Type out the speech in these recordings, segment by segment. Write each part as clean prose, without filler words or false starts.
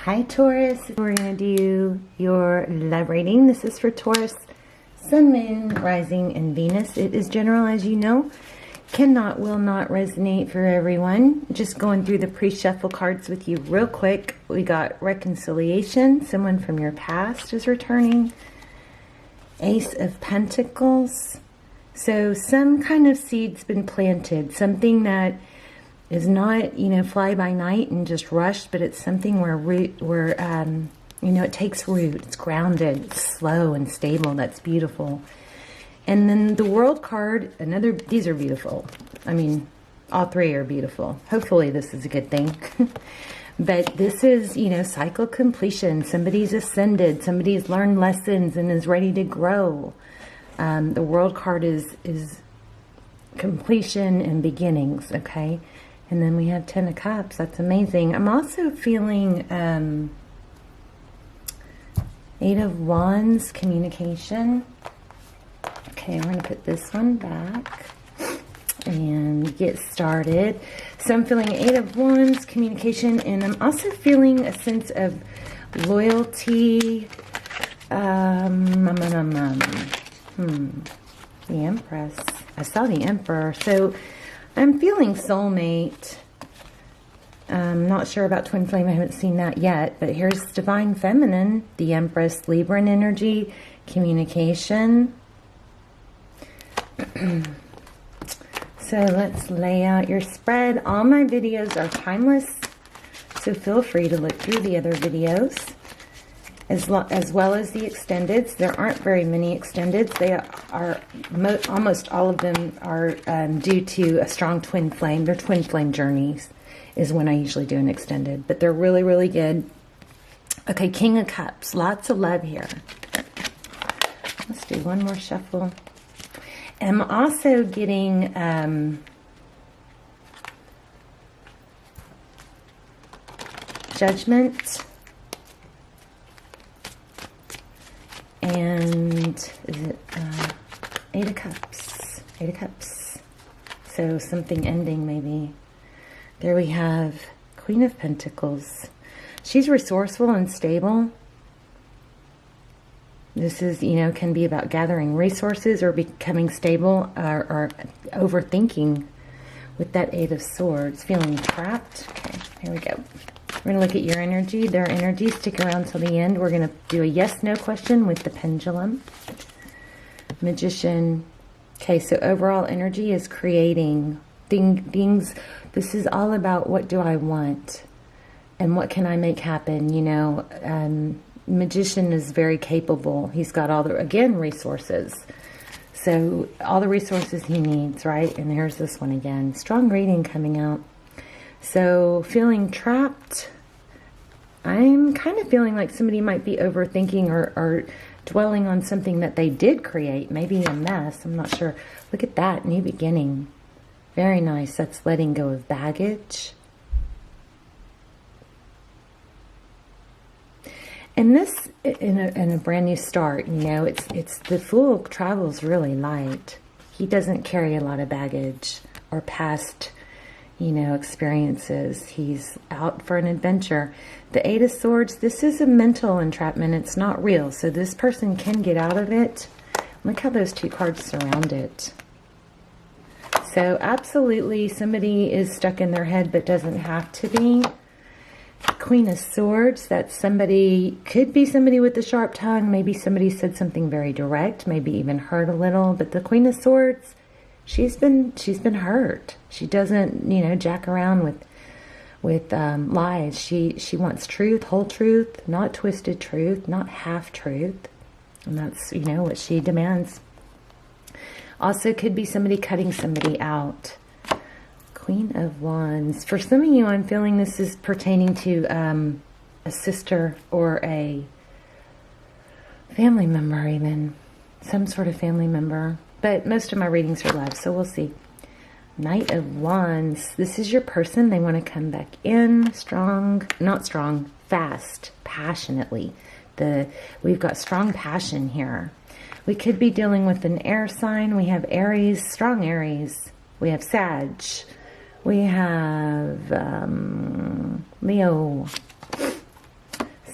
Hi Taurus, we're going to do your love reading. This is for Taurus, Sun, Moon, Rising, and Venus. It is general, as you know. Cannot, will not resonate for everyone. Just going through the pre-shuffle cards with you real quick. We got reconciliation. Someone from your past is returning. Ace of Pentacles. So some kind of seed's been planted. Something that is not, fly by night and just rushed, but it's something where it takes root. It's grounded, it's slow and stable. That's beautiful. And then the World card, these are beautiful. I mean, all three are beautiful. Hopefully this is a good thing. But this is, cycle completion. Somebody's ascended. Somebody's learned lessons and is ready to grow. The World card is completion and beginnings, okay? And then we have 10 of Cups. That's amazing. I'm also feeling 8 of Wands, communication. Okay, I'm going to put this one back and get started. So I'm feeling 8 of Wands, communication, and I'm also feeling a sense of loyalty. The Empress. I saw the Emperor. So I'm feeling soulmate. I'm not sure about twin flame. I haven't seen that yet. But here's divine feminine, the Empress, Libra energy, communication. So let's lay out your spread. All my videos are timeless, so feel free to look through the other videos as well as the extendeds. There aren't very many extendeds. They are almost all of them are due to a strong twin flame. They're twin flame journeys is when I usually do an extended, but they're really, really good. Okay, King of Cups. Lots of love here. Let's do one more shuffle. I'm also getting Judgment and is it 8 of Cups? 8 of Cups. So something ending maybe. There we have Queen of Pentacles. She's resourceful and stable. This is, can be about gathering resources or becoming stable or overthinking with that 8 of Swords. Feeling trapped. Okay, here we go. We're going to look at your energy, their energy. Stick around till the end. We're going to do a yes-no question with the pendulum. Magician. Okay, so overall energy is creating things. This is all about what do I want and what can I make happen, Magician is very capable. He's got all the, again, resources. So all the resources he needs, right? And here's this one again. Strong reading coming out. So feeling trapped. I'm kind of feeling like somebody might be overthinking or dwelling on something that they did create. Maybe a mess. I'm not sure. Look at that. New beginning. Very nice. That's letting go of baggage. And this, in a brand new start, it's the Fool travels really light. He doesn't carry a lot of baggage or past, experiences. He's out for an adventure. The 8 of Swords, this is a mental entrapment. It's not real. So this person can get out of it. Look how those two cards surround it. So absolutely somebody is stuck in their head but doesn't have to be. Queen of Swords, that's somebody, could be somebody with a sharp tongue. Maybe somebody said something very direct, maybe even hurt a little. But the Queen of Swords, she's been hurt. She doesn't, jack around with lies. She wants truth, whole truth, not twisted truth, not half truth. And that's, what she demands. Also could be somebody cutting somebody out. Queen of Wands. For some of you, I'm feeling this is pertaining to a sister or a family member even. Some sort of family member. But most of my readings are love, so we'll see. Knight of Wands. This is your person. They want to come back in strong. Not strong. Fast. Passionately. We've got strong passion here. We could be dealing with an air sign. We have Aries. Strong Aries. We have Sag. We have Leo.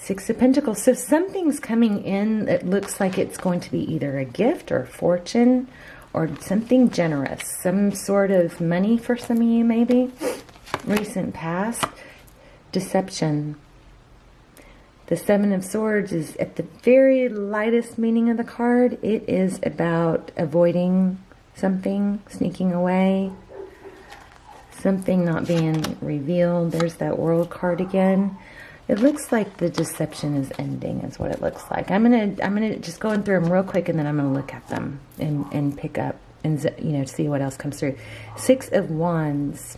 Six of Pentacles. So something's coming in that looks like it's going to be either a gift or fortune or something generous. Some sort of money for some of you maybe. Recent past. Deception. The Seven of Swords is at the very lightest meaning of the card. It is about avoiding something, sneaking away, something not being revealed. There's that World card again. It looks like the deception is ending, is what it looks like. I'm gonna just go through them real quick, and then I'm gonna look at them and pick up and, you know, see what else comes through. Six of Wands.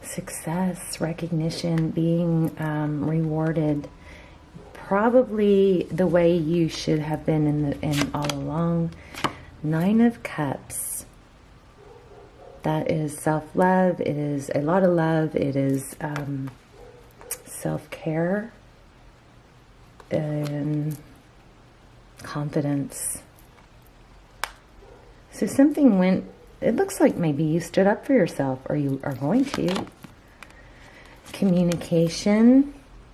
Success, recognition, being rewarded, probably the way you should have been in all along. Nine of Cups. That is self-love. It is a lot of love. It is self-care and confidence. So something went, it looks like maybe you stood up for yourself, or you are going to. Communication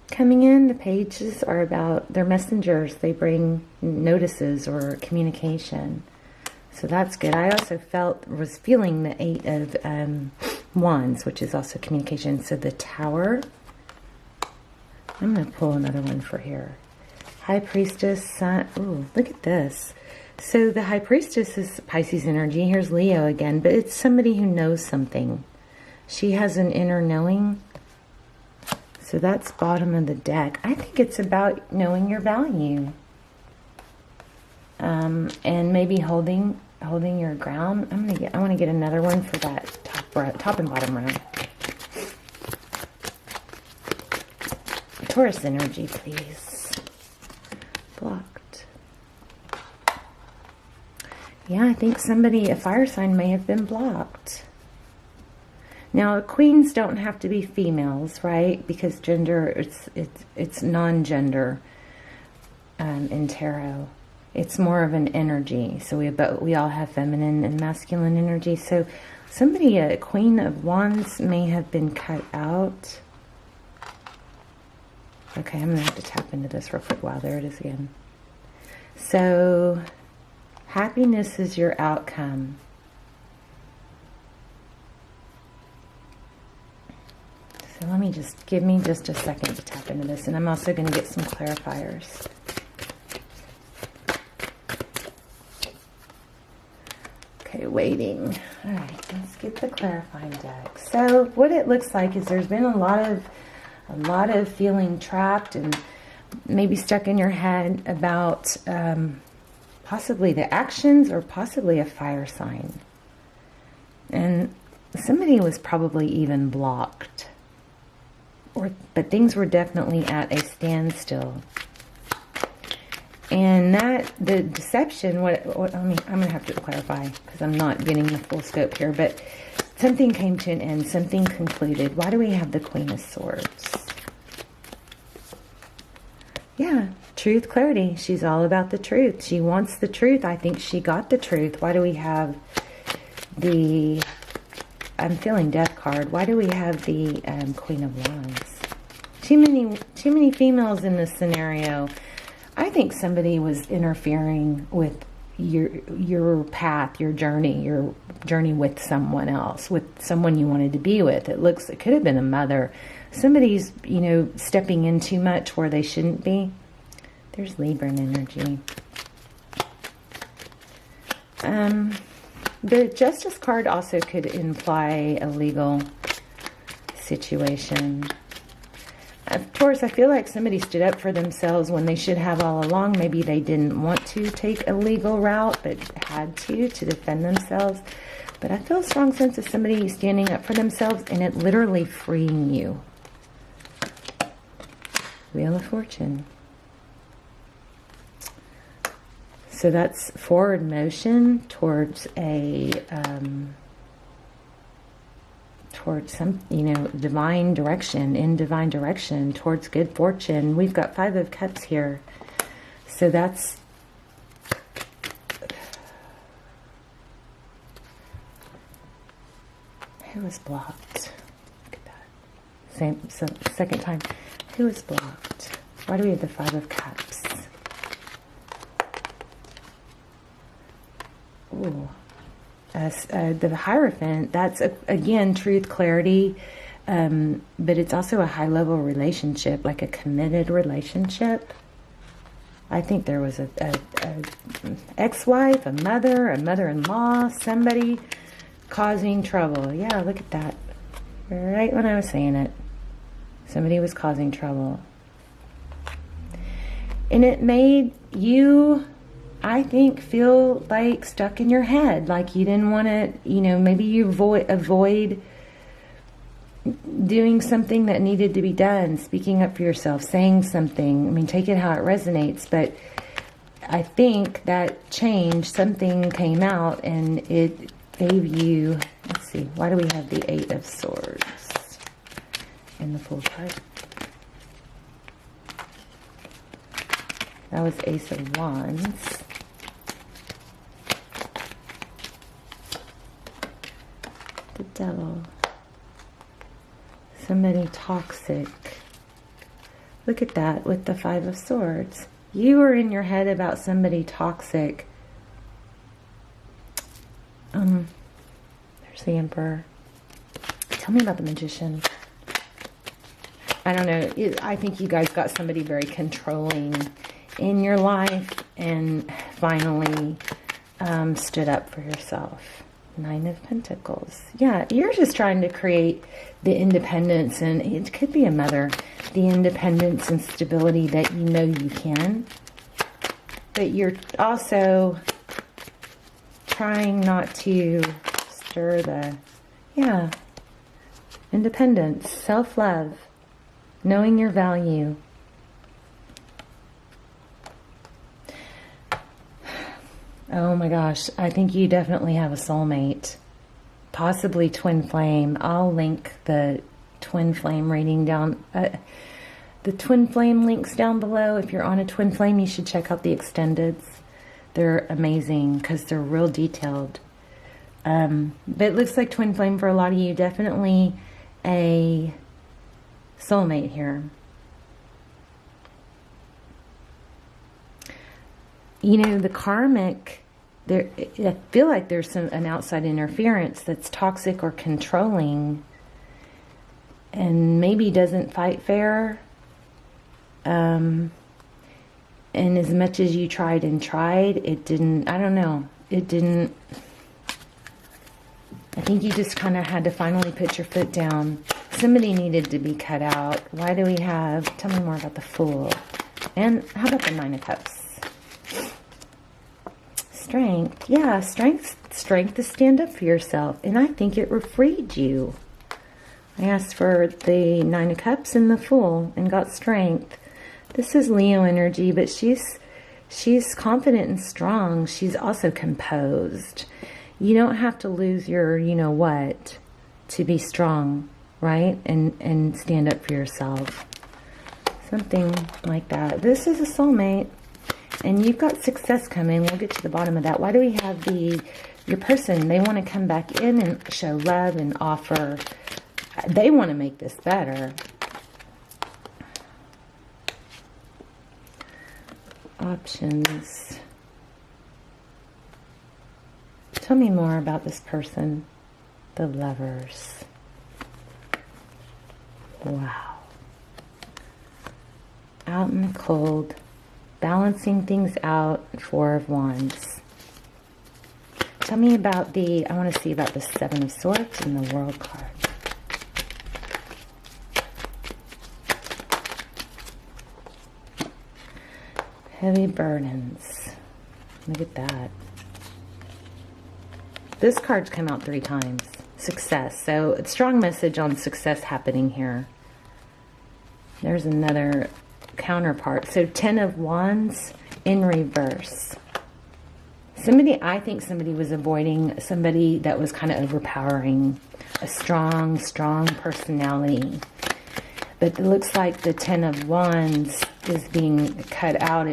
coming in. The pages are about, they're messengers. They bring notices or communication. So that's good. I also was feeling the Eight of Wands, which is also communication. So the Tower. I'm going to pull another one for here. High Priestess, Sun. Ooh, look at this. So the High Priestess is Pisces energy. Here's Leo again, but it's somebody who knows something. She has an inner knowing. So that's bottom of the deck. I think it's about knowing your value. And maybe holding your ground. I want to get another one for that top and bottom row. Taurus energy, please. Blocked. Yeah, I think a fire sign may have been blocked. Now, queens don't have to be females, right? Because gender, it's non-gender in tarot. It's more of an energy. So we all have feminine and masculine energy. So somebody, a Queen of Wands, may have been cut out. Okay, I'm going to have to tap into this real quick. Wow, there it is again. So happiness is your outcome. So give me just a second to tap into this. And I'm also going to get some clarifiers. Okay, waiting. All right, let's get the clarifying deck. So what it looks like is there's been a lot of feeling trapped and maybe stuck in your head about possibly the actions or possibly a fire sign. And somebody was probably even blocked. But things were definitely at a standstill. And the deception, I'm going to have to clarify because I'm not getting the full scope here, but something came to an end, something concluded. Why do we have the Queen of Swords? Yeah, truth, clarity. She's all about the truth. She wants the truth. I think she got the truth. Why do we have I'm feeling Death card. Why do we have the Queen of Wands? Too many females in this scenario. I think somebody was interfering with your path, your journey with someone else, with someone you wanted to be with. It could have been a mother. Somebody's, stepping in too much where they shouldn't be. There's Libran energy. The Justice card also could imply a legal situation. Of course, I feel like somebody stood up for themselves when they should have all along. Maybe they didn't want to take a legal route, but had to defend themselves. But I feel a strong sense of somebody standing up for themselves and it literally freeing you. Wheel of Fortune. So that's forward motion towards towards some, divine direction, towards good fortune. We've got Five of Cups here. So that's, who was blocked? Look at that. Second time. Who is blocked? Why do we have the Five of Cups? Ooh. The Hierophant, that's, again, truth, clarity, but it's also a high-level relationship, like a committed relationship. I think there was a ex-wife, a mother-in-law, somebody causing trouble. Yeah, look at that. Right when I was saying it. Somebody was causing trouble. And it made you, I think, feel like stuck in your head. Like you didn't want to, maybe you avoid doing something that needed to be done, speaking up for yourself, saying something. I mean, take it how it resonates. But I think that changed. Something came out and it gave you, let's see, why do we have the Eight of Swords in the Fool card? That was Ace of Wands. The Devil. Somebody toxic. Look at that with the Five of Swords. You were in your head about somebody toxic. There's the Emperor. Tell me about the Magician. I don't know. I think you guys got somebody very controlling in your life and finally stood up for yourself. Nine of Pentacles. Yeah, you're just trying to create the independence, and it could be a mother, the independence and stability that you know you can. But you're also trying not to stir the, independence, self-love, knowing your value. Oh my gosh, I think you definitely have a soulmate. Possibly twin flame. I'll link the twin flame reading down. The twin flame links down below. If you're on a twin flame, you should check out the extendeds. They're amazing because they're real detailed. But it looks like twin flame for a lot of you. Definitely a soulmate here. The karmic, I feel like there's an outside interference that's toxic or controlling and maybe doesn't fight fair. And as much as you tried, it didn't, I don't know, it didn't. I think you just kind of had to finally put your foot down. Somebody needed to be cut out. Why do we have, tell me more about the Fool. And how about the Nine of Cups? Strength. Yeah, strength to stand up for yourself. And I think it freed you. I asked for the Nine of Cups and the Fool and got strength. This is Leo energy, but she's confident and strong. She's also composed. You don't have to lose your you-know-what to be strong, right? And stand up for yourself. Something like that. This is a soulmate. And you've got success coming. We'll get to the bottom of that. Why do we have your person? They want to come back in and show love and offer. They want to make this better. Options. Tell me more about this person. The Lovers. Wow. Out in the cold. Balancing things out. Four of Wands. Tell me about I want to see about the Seven of Swords and the World card. Heavy burdens. Look at that. This card's come out 3 times. Success. So, a strong message on success happening here. There's another counterpart. So, 10 of Wands in reverse. I think somebody was avoiding somebody that was kind of overpowering. A strong personality. But it looks like the 10 of Wands is being cut out.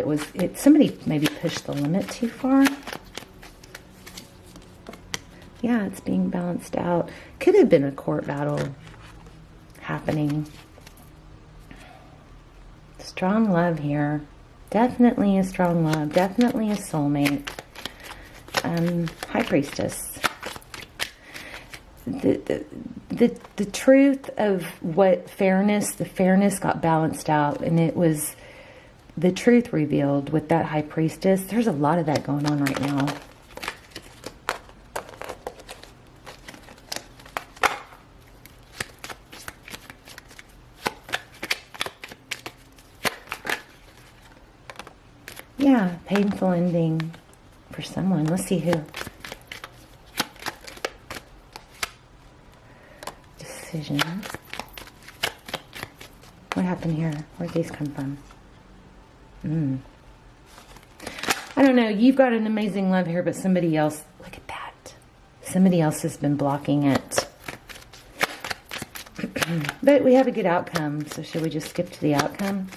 Somebody maybe pushed the limit too far. Yeah, it's being balanced out. Could have been a court battle happening. Strong love here. Definitely a strong love. Definitely a soulmate. High Priestess. The truth of what fairness, the fairness got balanced out, and it was the truth revealed with that High Priestess. There's a lot of that going on right now. Yeah, painful ending for someone. Let's see who. Decision. What happened here? Where'd these come from? I don't know. You've got an amazing love here, but somebody else, look at that. Somebody else has been blocking it. But we have a good outcome. So should we just skip to the outcome?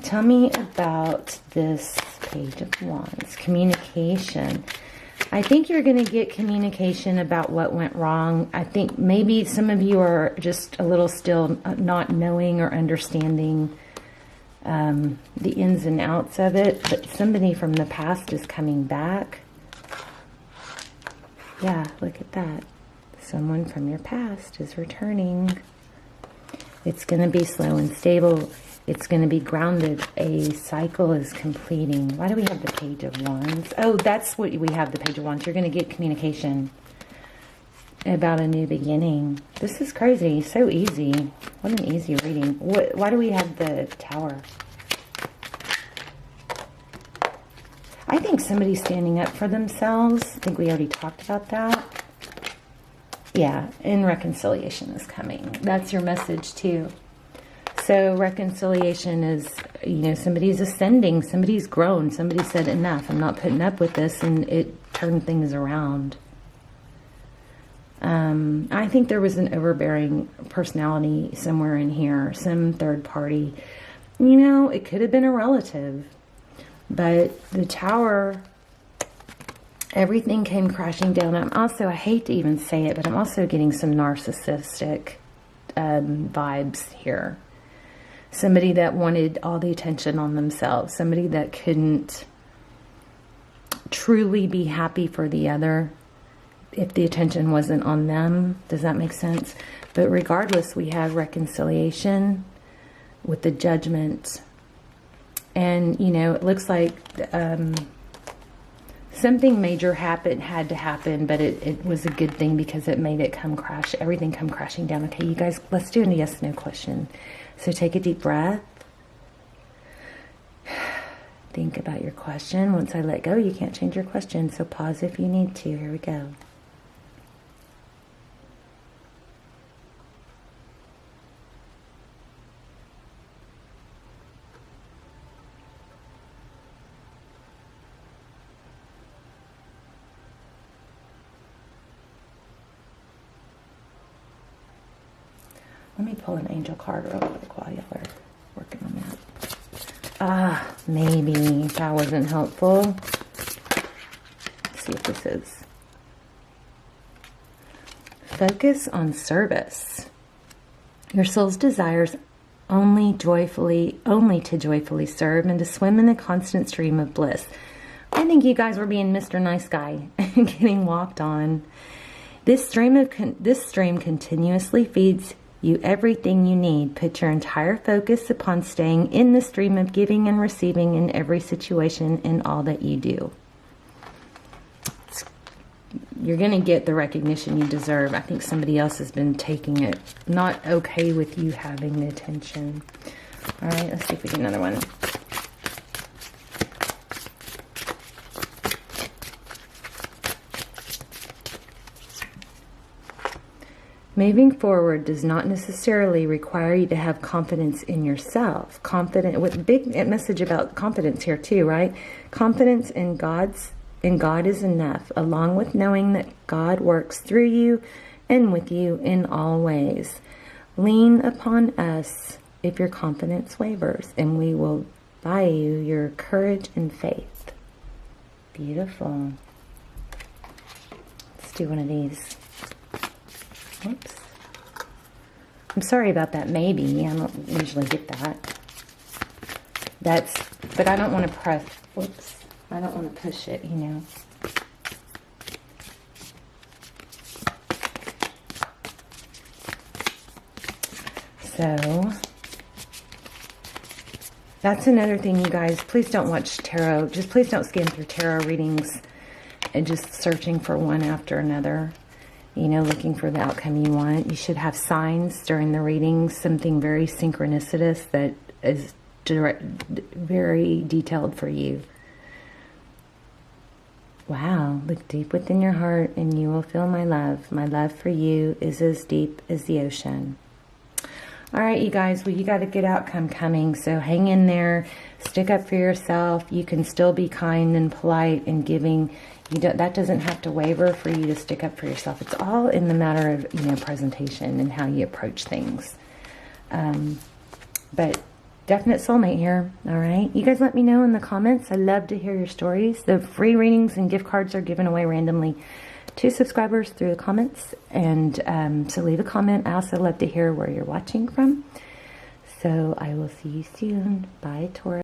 Tell me about this Page of Wands. Communication. I think you're going to get communication about what went wrong. I think maybe some of you are just a little still not knowing or understanding the ins and outs of it. But somebody from the past is coming back. Yeah, look at that. Someone from your past is returning. It's going to be slow and stable. It's going to be grounded. A cycle is completing. Why do we have the Page of Wands? Oh, that's what we have, the Page of Wands. You're going to get communication about a new beginning. This is crazy. So easy. What an easy reading. Why do we have the Tower? I think somebody's standing up for themselves. I think we already talked about that. Yeah, and reconciliation is coming. That's your message too. So reconciliation is, you know, somebody's ascending, somebody's grown, somebody said enough, I'm not putting up with this, and it turned things around. I think there was an overbearing personality somewhere in here, some third party. You know, it could have been a relative, but the Tower, everything came crashing down. I hate to even say it, but I'm also getting some narcissistic vibes here. Somebody that wanted all the attention on themselves. Somebody that couldn't truly be happy for the other if the attention wasn't on them. Does that make sense? But regardless, we have reconciliation with the Judgment. And, you know, it looks like something major had to happen, but it was a good thing because it made it everything come crashing down. Okay, you guys, let's do a yes/no question. So take a deep breath. Think about your question. Once I let go, you can't change your question. So pause if you need to. Here we go. Let me pull an angel card real quick while y'all are working on that. Maybe that wasn't helpful. Let's see if this is. Focus on service. Your soul's desires only to joyfully serve and to swim in a constant stream of bliss. I think you guys were being Mr. Nice Guy and getting walked on. This stream continuously feeds you everything you need. Put your entire focus upon staying in the stream of giving and receiving in every situation in all that you do. You're going to get the recognition you deserve. I think somebody else has been taking it not okay with you having the attention. All right, let's see if we get another one. Moving forward does not necessarily require you to have confidence in yourself. With big message about confidence here too, right? Confidence in God is enough, along with knowing that God works through you and with you in all ways. Lean upon us if your confidence wavers, and we will buy you your courage and faith. Beautiful. Let's do one of these. Oops. I'm sorry about that maybe. I don't usually get that. But I don't want to press, whoops, I don't want to push it, you know. So, that's another thing, you guys. Please don't watch tarot. Just please don't skim through tarot readings and just searching for one after another. You know, looking for the outcome you want. You should have signs during the readings, something very synchronicitous that is very detailed for you. Wow, look deep within your heart and you will feel my love. My love for you is as deep as the ocean. All right, you guys, well, you got a good outcome coming, so hang in there. Stick up for yourself. You can still be kind and polite and giving. That doesn't have to waver for you to stick up for yourself. It's all in the matter of, you know, presentation and how you approach things. But definite soulmate here, all right? You guys let me know in the comments. I love to hear your stories. The free readings and gift cards are given away randomly to subscribers through the comments. And so leave a comment. I also love to hear where you're watching from. So I will see you soon. Bye, Taurus.